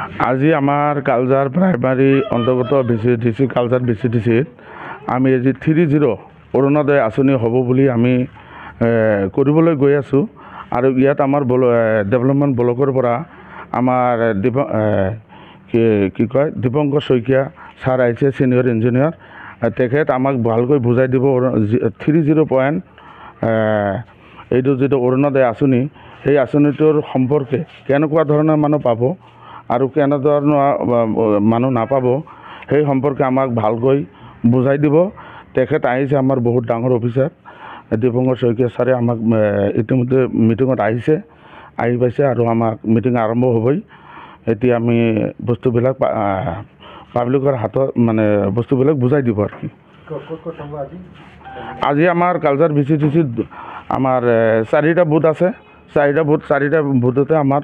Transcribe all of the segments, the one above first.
আজি আমাৰ কালজাৰ প্ৰাইমাৰী অন্তৰ্গত ডিচি কালজাৰ BCDCত আমি আজি 30 অৰুণোদয় আঁচনি হ'ব বুলি আমি কৰিবলৈ গৈ আছোঁ। আৰু ইয়াত আমাৰ ডেভেলপমেণ্ট ব্লকৰ পৰা আমাৰ দীপংকৰ শইকীয়া ছাৰ আহিছে, ছিনিয়ৰ ইঞ্জিনিয়াৰ। তেখেত আমাক ভালকৈ বুজাই দিব 30 পইণ্ট এইটো যিটো অৰুণোদয় আঁচনি, সেই আঁচনিটোৰ সম্পৰ্কে কেনেকুৱা ধৰণৰ মানুহ পাব আৰু কেনেধৰণৰ মানুহ নাপাব সেই সম্পৰ্কে আমাক ভালকৈ বুজাই দিব। তেখেত আহিছে, আমাৰ বহুত ডাঙৰ অফিচাৰ দীপংকৰ শইকীয়া ছাৰে আমাক ইতিমধ্যে মিটিঙত আহি পাইছে আৰু আমাক মিটিং আৰম্ভ হ'বই। এতিয়া আমি বস্তুবিলাক পাব্লিকৰ হাতত বস্তুবিলাক বুজাই দিব আৰু কি। আজি আমাৰ কালজাৰ BCDCত আমাৰ 4টা বুথ আছে। 4টা বুথতে আমাৰ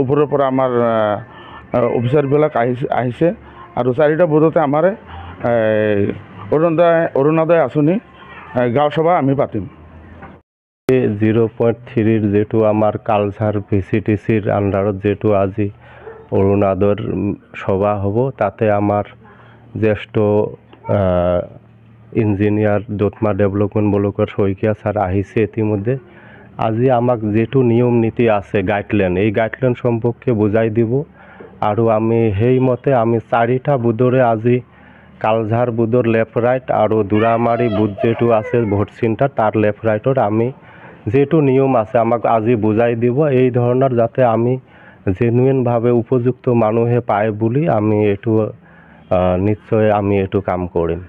ওপৰৰ পৰা আমাৰ অফিচাৰবিলাক আহিছে আৰু 4টা বুথতে আমাৰ অৰুণোদয় আঁচনি গাঁও সভা আমি পাতিম। 0.3 যেটো আমাৰ কালচাৰ BCDCৰ আণ্ডাৰত যেটো আজি অৰুণোদয়ৰ সভা হ'ব, তাতে আমাৰ জ্যেষ্ঠ ইঞ্জিনিয়াৰ দোতমা ডেভেলপমেণ্ট ব্লকৰ শইকীয়া ছাৰ আহিছে ইতিমধ্যে। আজি আমাক যেটো নিয়ম নীতি আছে গাইডলাইন, এই গাইডলাইন সম্পৰ্কে বুজাই দিব আৰু আমি সেইমতে আমি 4টা বুথৰে আজি কালঝাৰ বুথৰ লেফ্ট ৰাইট আৰু দুৰামাৰী বুথ যেটো আছে ভোট চেণ্টাৰ তাৰ লেফ্ট ৰাইটত আমি যেটো নিয়ম আছে আমাক আজি বুজাই দিব। এই ধৰণৰ যাতে আমি জেনুইনভাৱে উপযুক্ত মানুহে পায় বুলি আমি এইটো নিশ্চয় আমি এইটো কাম কৰিম।